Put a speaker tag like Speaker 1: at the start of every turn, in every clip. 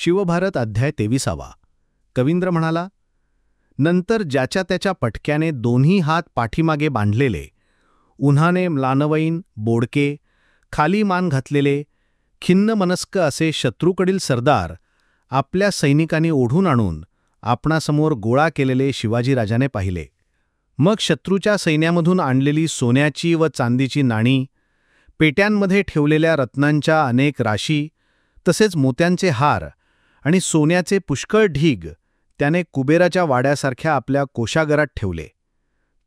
Speaker 1: शिवभारत अध्याय 23. कवींद्र म्हणाला, नंतर ज्याच्या त्याच्या पटक्याने दोन्ही हात पाठीमागे बांधलेले, उन्हाने म्लानवैन बोडके, खाली मान घातलेले, खिन्न मनस्क असे शत्रूकडील सरदार आपल्या सैनिकांनी ओढून आणून आपणासमोर गोळा केलेले शिवाजीराजाने पाहिले. मग शत्रूच्या सैन्यामधून आणलेली सोन्याची व चांदीची नाणी, पेट्यांमध्ये ठेवलेल्या रत्नांच्या अनेक राशी, तसेच मोत्यांचे हार आणि सोन्याचे पुष्कळ ढीग त्याने कुबेराच्या वाड्यासारख्या आपल्या कोशागरात ठेवले.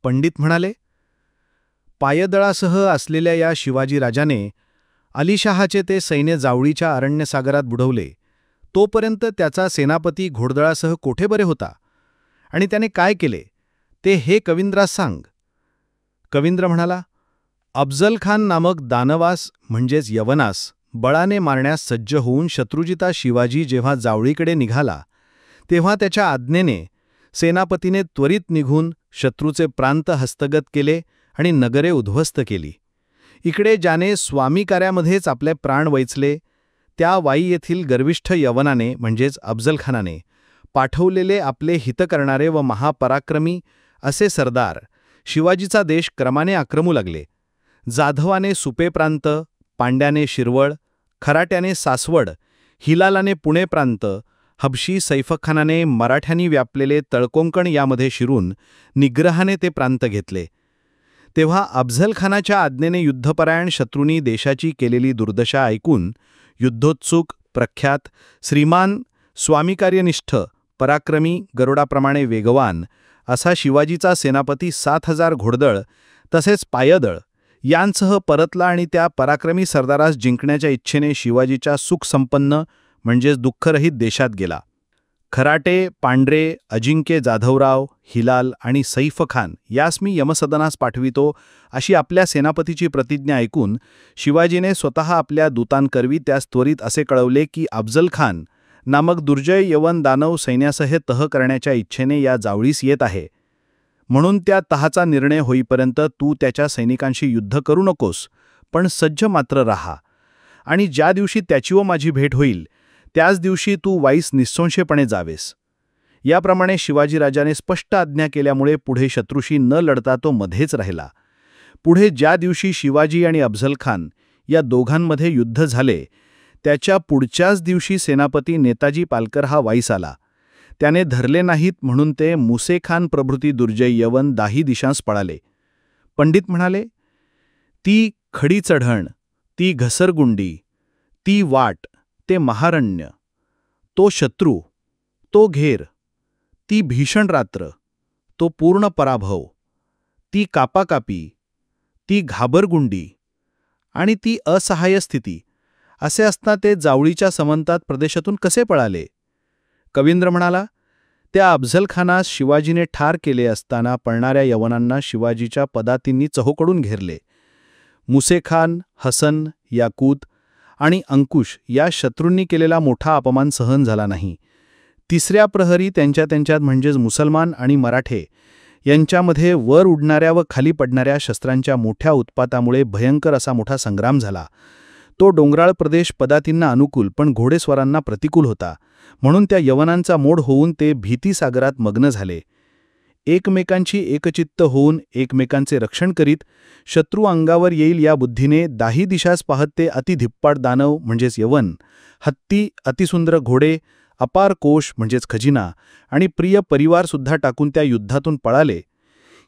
Speaker 1: पंडित म्हणाले, पायदळासह असलेल्या या शिवाजीराजाने अलीशाहाचे ते सैन्य जावळीच्या अरण्यसागरात बुडवले, तोपर्यंत त्याचा सेनापती घोडदळासह कोठे बरे होता, आणि त्याने काय केले ते हे कवींद्रास सांग. कवींद्र म्हणाला, अफजलखान नामक दानवास म्हणजेच यवनास बळाने मारण्यास सज्ज होऊन शत्रुजिता शिवाजी जेव्हा जावळीकडे निघाला, तेव्हा त्याच्या आज्ञेने सेनापतीने त्वरित निघून शत्रूचे प्रांत हस्तगत केले आणि नगरे उद्ध्वस्त केली. इकडे ज्याने स्वामीकार्यामध्येच आपले प्राण वैचले, त्या वाई येथील गर्विष्ठ यवनाने म्हणजेच अफजलखानाने पाठवलेले आपले हित करणारे व महापराक्रमी असे सरदार शिवाजीचा देश क्रमाने आक्रमू लागले. जाधवाने सुपे प्रांत, पांड्याने शिरवळ, खराट्याने सासवड, हिलालाने पुणे प्रांत, हबशी सैफखानाने मराठ्यांनी व्यापलेले तळकोंकण यामध्ये शिरून निग्रहाने ते प्रांत घेतले. तेव्हा अफझलखानाच्या आज्ञेने युद्धपरायण शत्रूंनी देशाची केलेली दुर्दशा ऐकून युद्धोत्सुक, प्रख्यात, श्रीमान, स्वामीकार्यनिष्ठ, पराक्रमी, गरुडाप्रमाणे वेगवान असा शिवाजीचा सेनापती 7,000 घोडदळ तसेच पायदळ यांसह परतला आणि त्या पराक्रमी सरदारास जिंकण्याच्या इच्छेने शिवाजीच्या सुखसंपन्न म्हणजेच दुःखरहित देशात गेला. खराटे, पांढरे, अजिंक्य जाधवराव, हिलाल आणि सैफखान यास मी यमसदनास पाठवितो अशी आपल्या सेनापतीची प्रतिज्ञा ऐकून शिवाजीने स्वतः आपल्या दूतांकरवी त्यास त्वरित असे कळवले की अफजलखान नामक दुर्जय यवन दानव सैन्यासह तह करण्याच्या इच्छेने या जावळीस येत आहे. म्हणून त्या तहाचा निर्णय होईपर्यंत तू त्याच्या सैनिकांशी युद्ध करू नकोस, पण सज्ज मात्र राहा, आणि ज्या दिवशी त्याची व माझी भेट होईल त्याच दिवशी तू वाईस निस्संशयपणे जावेस. याप्रमाणे शिवाजीराजाने स्पष्ट आज्ञा केल्यामुळे पुढे शत्रूशी न लढता तो मध्येच राहिला. पुढे ज्या दिवशी शिवाजी आणि अफझलखान या दोघांमध्ये युद्ध झाले, त्याच्या पुढच्याच दिवशी सेनापती नेताजी पालकर हा वाईस आला. त्याने धरले नाहीत म्हणून ते मुसेखान प्रभृती दुर्जय यवन दाही दिशांस पळाले. पंडित म्हणाले, ती खडी चढण, ती घसरगुंडी, ती वाट, ते महारण्य, तो शत्रू, तो घेर, ती भीषण रात्र, तो पूर्ण पराभव, ती कापाकापी, ती घाबरगुंडी आणि ती असहाय्य स्थिती असे असता ते जावळीच्या समंतात प्रदेशातून कसे पळाले. कवींद्र म्हणाला, त्या अफझलखानास शिवाजीने ठार केले असताना पळणाऱ्या यवनांना शिवाजीच्या पदातींनी चहूकडून घेरले. मुसेखान, हसन, याकूत आणि अंकुश या शत्रूंनी केलेला मोठा अपमान सहन झाला नाही. तिसऱ्या प्रहरी त्यांच्यात म्हणजेच मुसलमान आणि मराठे यांच्यामध्ये वर उडणाऱ्या व खाली पडणाऱ्या शस्त्रांच्या मोठ्या उत्पातामुळे भयंकर असा मोठा संग्राम झाला. तो डोंगराळ प्रदेश पदातींना अनुकूल पण घोडेस्वारांना प्रतिकूल होता, म्हणून त्या यवनांचा मोड होऊन ते भीतीसागरात मग्न झाले. एकमेकांची एकचित्त होऊन एकमेकांचे रक्षण करीत शत्रू अंगावर येईल या बुद्धीने दाही दिशास पाहत ते अतिधिप्पाड दानव म्हणजेच यवन, हत्ती, अतिसुंदर घोडे, अपार कोश म्हणजेच खजिना आणि प्रिय परिवारसुद्धा टाकून त्या युद्धातून पळाले.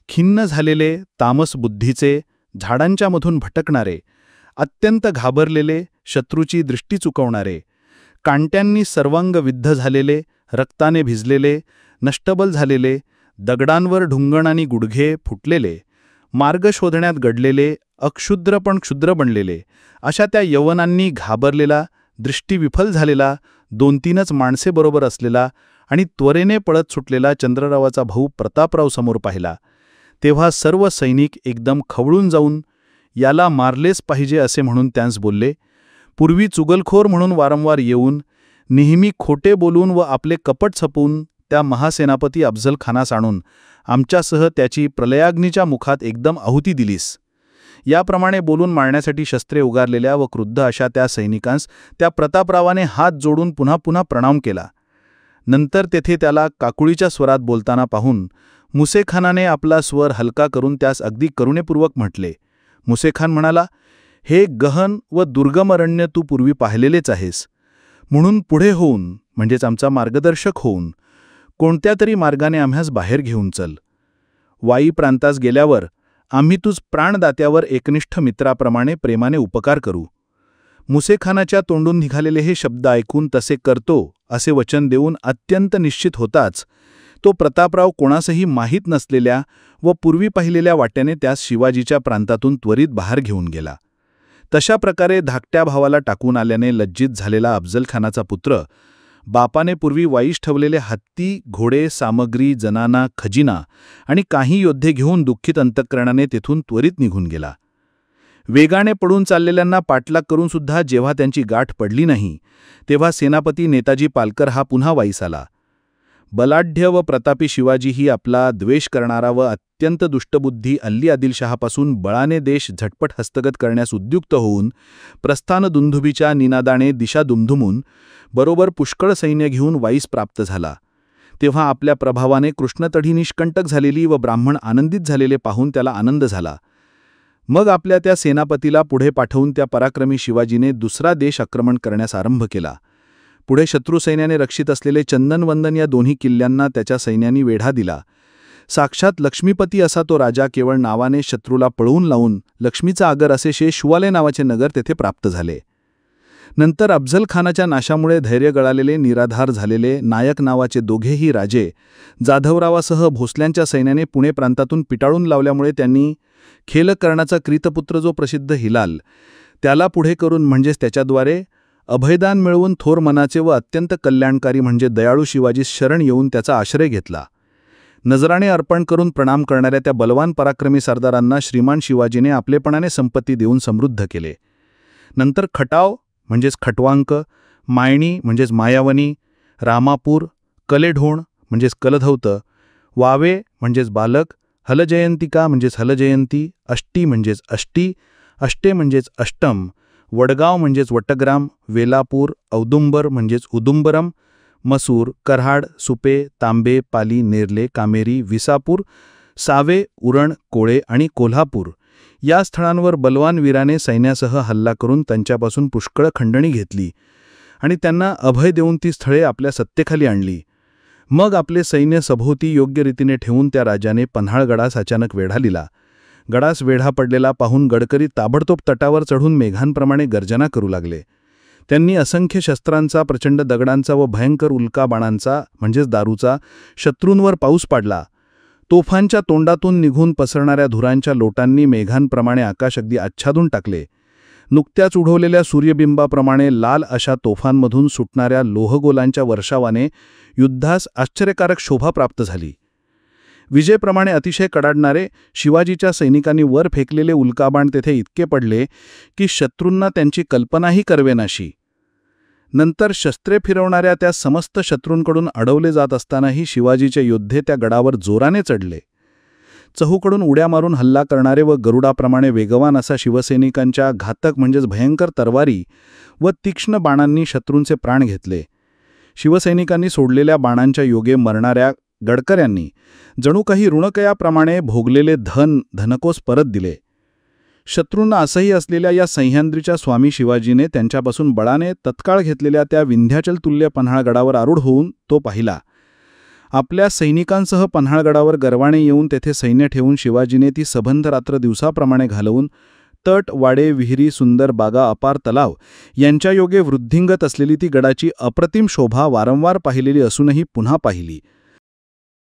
Speaker 1: खिन्न झालेले, तामस बुद्धीचे, झाडांच्या मधून भटकणारे, अत्यंत घाबरलेले, शत्रूची दृष्टी चुकवणारे, कांट्यांनी सर्वांग विद्ध झालेले, रक्ताने भिजलेले, नष्टबल झालेले, दगडांवर ढुंगणानी गुडघे फुटलेले, मार्ग शोधण्यात गडलेले, अक्षुद्र पण क्षुद्र बनलेले अशा त्या यवनांनी घाबरलेला, दृष्टीविफल झालेला, 2-3च माणसे बरोबर असलेला आणि त्वरेने पळत सुटलेला चंद्ररावाचा भाऊ प्रतापराव समोर पाहिला. तेव्हा सर्व सैनिक एकदम खवळून जाऊन याला मारलेच पाहिजे असे म्हणून त्यांस बोलले. पूर्वी चुगलखोर म्हणून वारंवार येऊन नेहमी खोटे बोलून व आपले कपट छपवून त्या महासेनापती अफझलखानास आणून आमच्यासह त्याची प्रलयाग्नीच्या मुखात एकदम आहुती दिलीस. याप्रमाणे बोलून मारण्यासाठी शस्त्रे उगारलेल्या व क्रुद्ध अशा त्या सैनिकांस त्या प्रतापरावाने हात जोडून पुन्हा पुन्हा प्रणाम केला. नंतर तेथे त्याला काकुळीच्या स्वरात बोलताना पाहून मुसेखानाने आपला स्वर हलका करून त्यास अगदी करुणेपूर्वक म्हटले. मुसेखान म्हणाला, हे गहन व दुर्गम अरण्य तू पूर्वी पाहिलेलेच आहेस. म्हणून पुढे होऊन, म्हणजेच आमचा मार्गदर्शक होऊन, कोणत्या तरी मार्गाने आम्हास बाहेर घेऊन चल. वाई प्रांतास गेल्यावर आम्ही तुझ प्राणदात्यावर एकनिष्ठ मित्राप्रमाणे प्रेमाने उपकार करू. मुसेखानाच्या तोंडून निघालेले हे शब्द ऐकून तसे करतो असे वचन देऊन अत्यंत निश्चित होताच तो प्रतापराव कोणासही माहीत नसलेल्या व पूर्वी पाहिलेल्या वाट्याने त्यास शिवाजीच्या प्रांतातून त्वरित बाहेर घेऊन गेला. तशा प्रकारे धाकट्या भावाला टाकून आल्याने लज्जित झालेला अफजलखानाचा पुत्र बापाने पूर्वी वाईस ठेवलेले हत्ती, घोडे, सामग्री, जनाना, खजिना आणि काही योद्धे घेऊन दुःखित अंतःकरणाने तेथून त्वरित निघून गेला. वेगाने पडून चाललेल्यांना पाठलाग करून सुद्धा जेव्हा त्यांची गाठ पडली नाही, तेव्हा सेनापती नेताजी पालकर हा पुन्हा वाईस आला. बलाढ्य व प्रतापी शिवाजीही आपला द्वेष करणारा व अत्यंत दुष्टबुद्धी अल्ली आदिलशहापासून बळाने देश झटपट हस्तगत करण्यास उद्युक्त होऊन प्रस्थान दुंदुभीच्या निनादाने दिशा दुमधुमून बरोबर पुष्कळ सैन्य घेऊन वाईस प्राप्त झाला. तेव्हा आपल्या प्रभावाने कृष्णतढी निष्कंटक झालेली व ब्राह्मण आनंदित झालेले पाहून त्याला आनंद झाला. मग आपल्या त्या सेनापतीला पुढे पाठवून त्या पराक्रमी शिवाजीने दुसरा देश आक्रमण करण्यास आरंभ केला. पुढे शत्रू सैन्याने रक्षित असलेले चंदनवंदन या दोन्ही किल्ल्यांना त्याच्या सैन्यांनी वेढा दिला. साक्षात लक्ष्मीपती असा तो राजा केवळ नावाने शत्रूला पळवून लावून लक्ष्मीचा आगर असे शेषवाले नावाचे नगर तेथे प्राप्त झाले. नंतर अफझलखानाच्या नाशामुळे धैर्य गळालेले निराधार झालेले नायक नावाचे दोघेही राजे जाधवरावासह भोसल्यांच्या सैन्याने पुणे प्रांतातून पिटाळून लावल्यामुळे त्यांनी खेलकर्णाचा क्रीतपुत्र जो प्रसिद्ध हिलाल त्याला पुढे करून म्हणजेच त्याच्याद्वारे अभयदान मिळवून थोर मनाचे व अत्यंत कल्याणकारी म्हणजे दयाळू शिवाजीस शरण येऊन त्याचा आश्रय घेतला. नजराणे अर्पण करून प्रणाम करणाऱ्या त्या बलवान पराक्रमी सरदारांना श्रीमान शिवाजीने आपलेपणाने संपत्ती देऊन समृद्ध केले. नंतर खटाव म्हणजेच खटवांक, मायणी म्हणजेच मायावनी, रामापूर, कलेढोण म्हणजेच कलधौत, वावे म्हणजेच बालक, हलजयंतिका म्हणजेच हलजयंती, अष्टी म्हणजेच अष्टी, अष्टे म्हणजेच अष्टम, वडगाव म्हणजेच वटग्राम, वेलापूर, औदुंबर म्हणजेच उदुंबरम, मसूर, कराड, सुपे, तांबे, पाली, नेरले, कामेरी, विसापूर, सावे, उरण, कोळे आणि कोल्हापूर या स्थळांवर बलवान वीराने सैन्यासह हल्ला करून त्यांच्यापासून पुष्कळ खंडणी घेतली आणि त्यांना अभय देऊन ती स्थळे आपल्या सत्तेखाली आणली. मग आपले सैन्य सभोवती योग्य रीतीने ठेवून त्या राजाने पन्हाळगडास अचानक वेढा दिला. गडास वेढा पडलेला पाहून गडकरी ताबडतोब तटावर चढून मेघांप्रमाणे गर्जना करू लागले. त्यांनी असंख्य शस्त्रांचा, प्रचंड दगडांचा व भयंकर उल्का बाणांचा म्हणजेच दारूचा शत्रूंवर पाऊस पाडला. तोफांच्या तोंडातून निघून पसरणाऱ्या धुरांच्या लोटांनी मेघांप्रमाणे आकाश अगदी आच्छादून टाकले. नुकत्याच उडवलेल्या सूर्यबिंबाप्रमाणे लाल अशा तोफांमधून सुटणाऱ्या लोहगोलांच्या वर्षावाने युद्धास आश्चर्यकारक शोभा प्राप्त झाली. विजेप्रमाणे अतिशय कडाडणारे शिवाजीच्या सैनिकांनी वर फेकलेले उल्काबाण तेथे इतके पडले की शत्रूंना त्यांची कल्पनाही करवेनाशी. नंतर शस्त्रे फिरवणाऱ्या त्या समस्त शत्रूंकडून अडवले जात असतानाही शिवाजीचे योद्धे त्या गडावर जोराने चढले. चहूकडून उड्या मारून हल्ला करणारे व गरुडाप्रमाणे वेगवान असा शिवसैनिकांच्या घातक म्हणजेच भयंकर तरवारी व तीक्ष्ण बाणांनी शत्रूंचे प्राण घेतले. शिवसैनिकांनी सोडलेल्या बाणांच्या योगे मरणाऱ्या गडकऱ्यांनी जणू काही ऋणकयाप्रमाणे भोगलेले धनकोस परत दिले. शत्रूंना असह्य असलेल्या या सह्याद्रीच्या स्वामी शिवाजीने त्यांच्यापासून बळाने तत्काळ घेतलेल्या त्या विंध्याचल तुल्य पन्हाळगडावर आरूढ होऊन तो पाहिला. आपल्या सैनिकांसह पन्हाळगडावर गर्वाने येऊन तेथे सैन्य ठेवून शिवाजीने ती सबंध रात्र दिवसाप्रमाणे घालवून तट, वाडे, विहिरी, सुंदर बागा, अपार तलाव यांच्या योगे वृद्धिंगत असलेली ती गडाची अप्रतिम शोभा वारंवार पाहिलेली असूनही पुन्हा पाहिली.